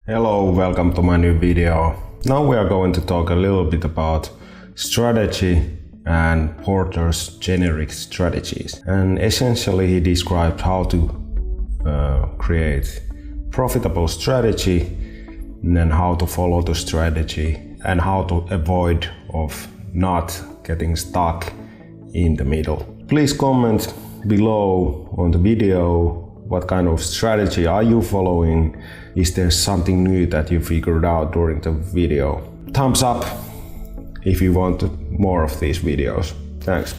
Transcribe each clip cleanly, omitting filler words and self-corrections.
Hello, welcome to my new video. Now we are going to talk a little bit about strategy and Porter's generic strategies. And essentially he described how to create profitable strategy and then how to follow the strategy and how to avoid of not getting stuck in the middle. Please comment below on the video. What kind of strategy are you following? Is there something new that you figured out during the video? Thumbs up if you want more of these videos. Thanks.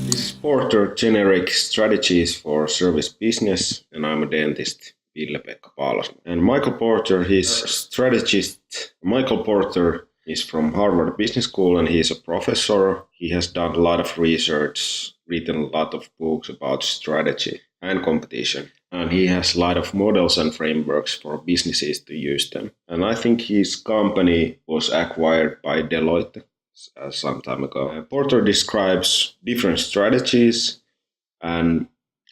This is Porter Generic Strategies for Service Business, and I'm a dentist, Ville-Pekka Paalasmaa. And Michael Porter, he's a strategist. Michael Porter is from Harvard Business School and he's a professor. He has done a lot of research, written a lot of books about strategy and competition. And he has a lot of models and frameworks for businesses to use them. And I think his company was acquired by Deloitte some time ago. Porter describes different strategies and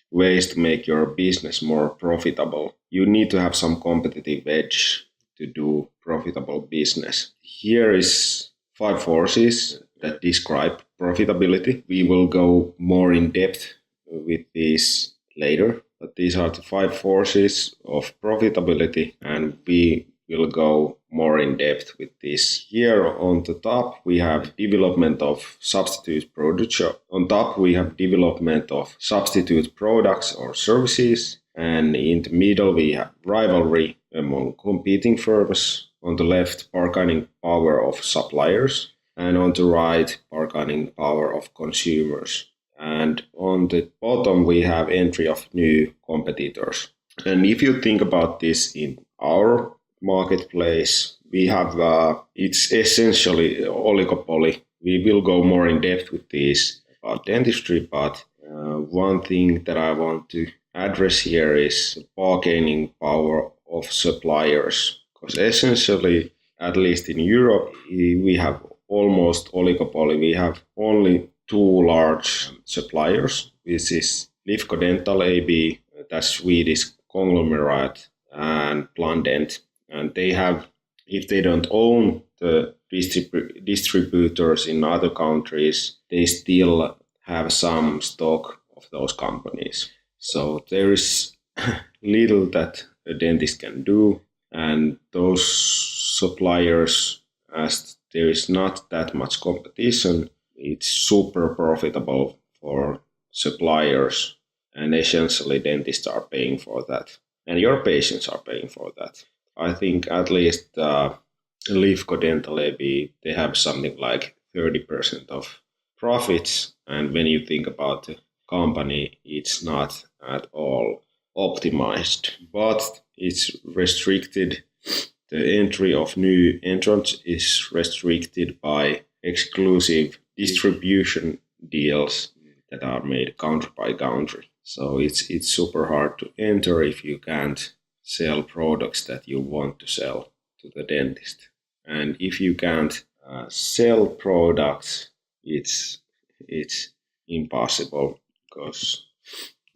ways to make your business more profitable. You need to have some competitive edge to do profitable business. Here is 5 forces that describe profitability. We will go more in depth with these later, but these are the 5 forces of profitability, and we will go more in depth with this. Here on the top we have development of substitute products. On top we have development of substitute products or services, and in the middle we have rivalry among competing firms. On the left, bargaining power of suppliers, and on the right, bargaining power of consumers. And on the bottom, we have entry of new competitors. And if you think about this in our marketplace, we have, it's essentially oligopoly. We will go more in depth with this about dentistry, but one thing that I want to address here is bargaining power of suppliers. Because essentially, at least in Europe, we have almost oligopoly. We have only 2 large suppliers. This is Lifco Dental AB, that's Swedish conglomerate, and Plandent. And they have, if they don't own the distributors in other countries, they still have some stock of those companies. So there is little that a dentist can do. And those suppliers, as there is not that much competition, it's super profitable for suppliers, and essentially dentists are paying for that. And your patients are paying for that. I think at least Lifco Dental AB, they have something like 30% of profits. And when you think about the company, it's not at all optimized, but it's restricted. The entry of new entrants is restricted by exclusive distribution deals that are made country by country. So it's super hard to enter if you can't sell products that you want to sell to the dentist. And if you can't sell products, it's impossible, because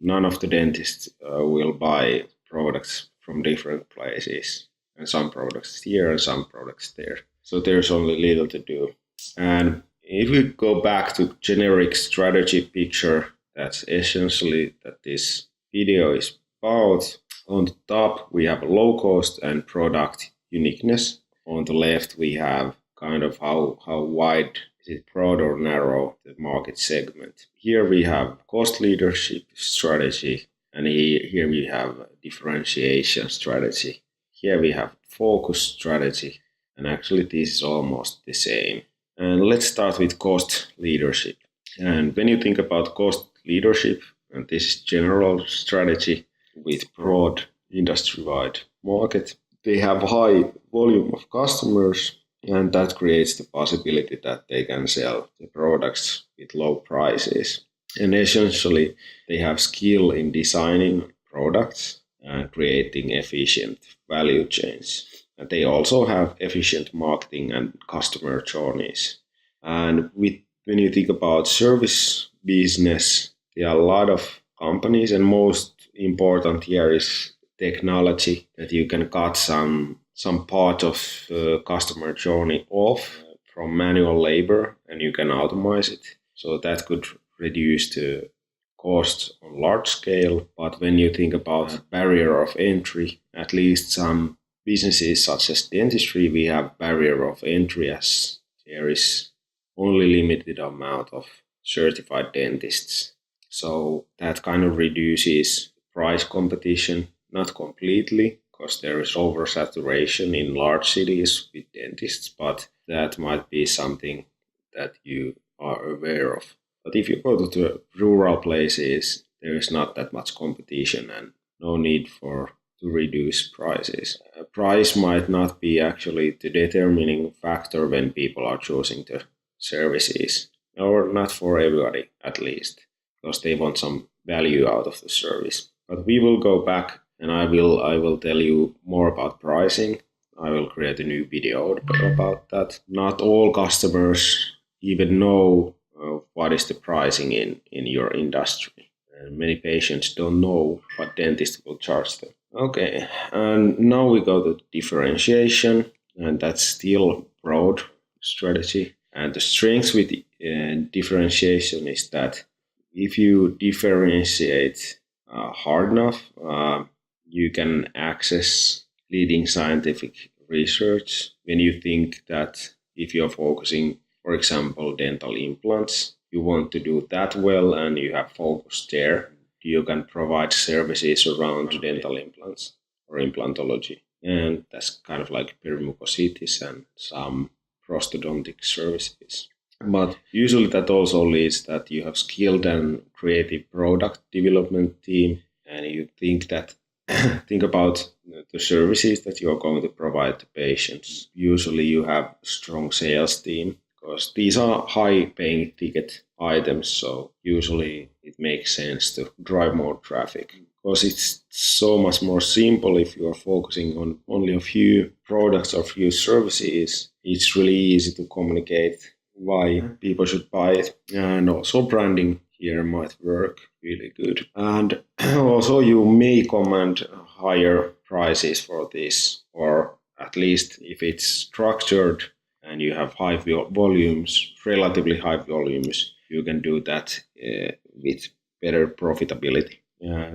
none of the dentists will buy products from different places, and some products here and some products there. So there's only little to do. And if we go back to generic strategy picture, that's essentially that this video is about. On the top we have low cost and product uniqueness. On the left we have kind of how wide is it, broad or narrow, the market segment. Here we have cost leadership strategy, and here we have differentiation strategy. Here we have focus strategy, and actually this is almost the same. And let's start with cost leadership. And when you think about cost leadership, and this is general strategy with broad industry-wide market, they have high volume of customers, and that creates the possibility that they can sell the products with low prices. And essentially, they have skill in designing products and creating efficient value chains. And they also have efficient marketing and customer journeys. And when you think about service business, there are a lot of companies, and most important here is technology, that you can cut some part of the customer journey off from manual labor and you can automate it. So that could reduce the costs on large scale. But when you think about barrier of entry, at least some businesses such as dentistry, we have barrier of entry as there is only limited amount of certified dentists. So that kind of reduces price competition, not completely, because there is oversaturation in large cities with dentists, but that might be something that you are aware of. But if you go to the rural places, there is not that much competition and no need to reduce prices. Price might not be actually the determining factor when people are choosing the services, or not for everybody at least, because they want some value out of the service. But we will go back and I will tell you more about pricing. I will create a new video about that. Not all customers even know what is the pricing in your industry. And many patients don't know what dentist will charge them. Okay, and now we go to differentiation, and that's still broad strategy. And the strength with differentiation is that if you differentiate hard enough, you can access leading scientific research. When you think that if you're focusing, for example, dental implants, you want to do that well and you have focus there, you can provide services around dental implants or implantology. And that's kind of like perimucositis and some prosthodontic services. But usually that also leads that you have skilled and creative product development team, and you think about the services that you are going to provide to patients. Usually you have strong sales team, because these are high paying ticket items, so usually it makes sense to drive more traffic. Because it's so much more simple if you are focusing on only a few products or few services. It's really easy to communicate why people should buy it. And also branding here might work really good. And also you may command higher prices for this, or at least if it's structured and you have high volumes, relatively high volumes, you can do that with better profitability.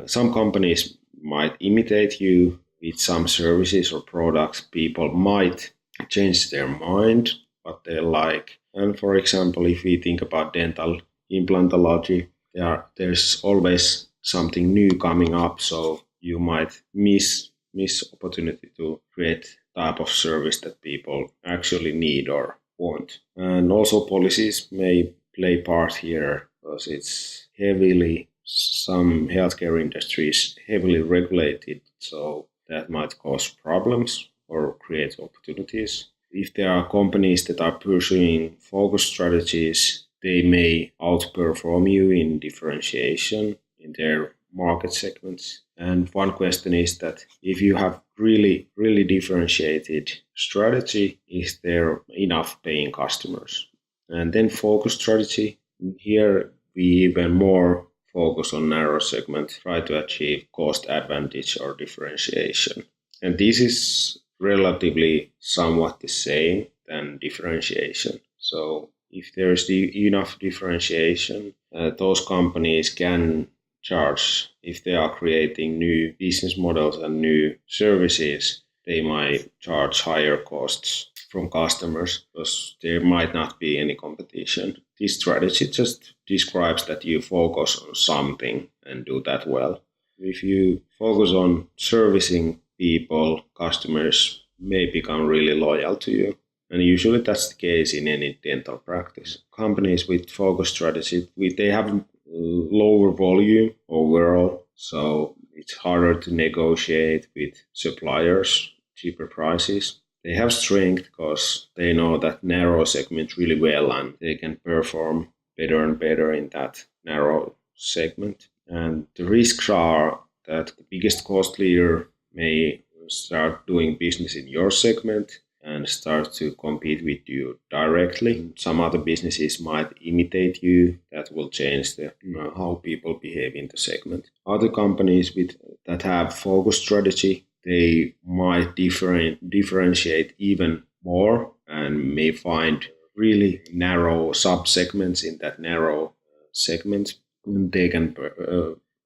Some companies might imitate you with some services or products. People might change their mind, what they like. And for example, if we think about dental implantology, there's always something new coming up, so you might miss opportunity to create type of service that people actually need or want. And also policies may play part here, because it's some healthcare industry is heavily regulated, so that might cause problems or create opportunities. If there are companies that are pursuing focus strategies, they may outperform you in differentiation in their market segments. And one question is that if you have really differentiated strategy, is there enough paying customers? And then focus strategy. Here we even more focus on narrow segment, try to achieve cost advantage or differentiation. And this is relatively somewhat the same than differentiation. So if there is enough differentiation, those companies can charge. If they are creating new business models and new services, they might charge higher costs from customers, because there might not be any competition. This strategy just describes that you focus on something and do that well. If you focus on servicing people, customers may become really loyal to you. And usually that's the case in any dental practice. Companies with focus strategy, they have lower volume overall, so it's harder to negotiate with suppliers, cheaper prices. They have strength because they know that narrow segment really well and they can perform better and better in that narrow segment. And the risks are that the biggest cost leader may start doing business in your segment, and start to compete with you directly. Some other businesses might imitate you. That will change how people behave in the segment. Other companies that have focus strategy, they might differentiate even more and may find really narrow sub-segments in that narrow segment. They can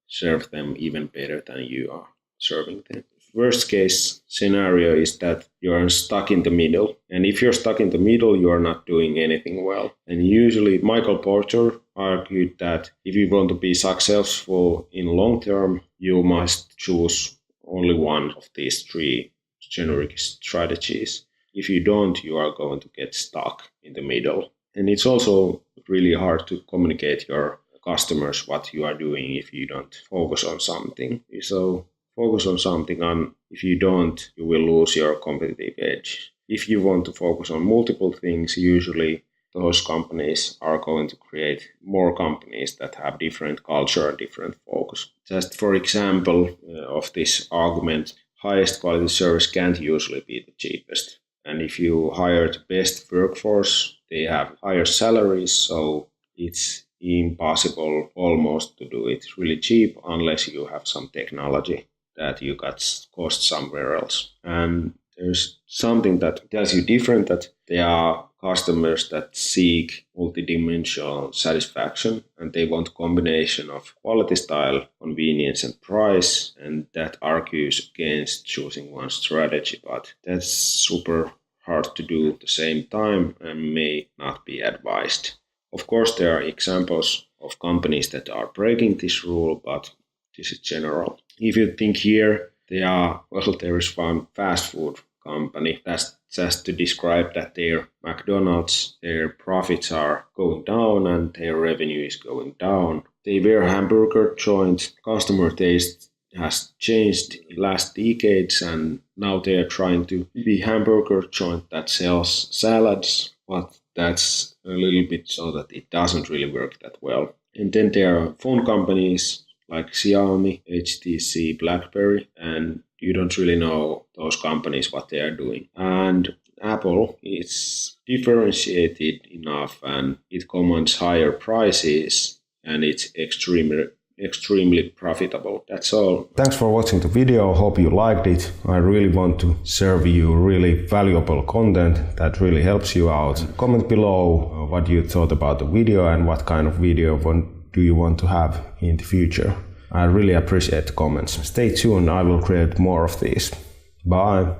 serve them even better than you are serving them. Worst case scenario is that you are stuck in the middle. And if you're stuck in the middle, you are not doing anything well. And usually Michael Porter argued that if you want to be successful in long term, you must choose only one of these three generic strategies. If you don't, you are going to get stuck in the middle. And it's also really hard to communicate your customers what you are doing if you don't focus on something. So focus on something, and if you don't, you will lose your competitive edge. If you want to focus on multiple things, usually those companies are going to create more companies that have different culture and different focus. Just for example of this argument, highest quality service can't usually be the cheapest. And if you hire the best workforce, they have higher salaries, so it's impossible almost to do it really cheap unless you have some technology that you got cost somewhere else. And there's something that tells you different, that there are customers that seek multidimensional satisfaction, and they want a combination of quality, style, convenience, and price, and that argues against choosing one strategy. But that's super hard to do at the same time and may not be advised. Of course, there are examples of companies that are breaking this rule, but this is general. If you think here, there is one fast food company. That's just to describe that their McDonald's, their profits are going down and their revenue is going down. They were a hamburger joint. Customer taste has changed in last decades, and now they are trying to be hamburger joint that sells salads, but that's a little bit so that it doesn't really work that well. And then there are phone companies like Xiaomi, HTC, BlackBerry, and you don't really know those companies what they are doing. And Apple is differentiated enough and it commands higher prices and it's extremely profitable. That's all. Thanks for watching the video. Hope you liked it. I really want to serve you really valuable content that really helps you out. Comment below what you thought about the video and what kind of video do you want to have in the future. I really appreciate the comments. Stay tuned, I will create more of these. Bye.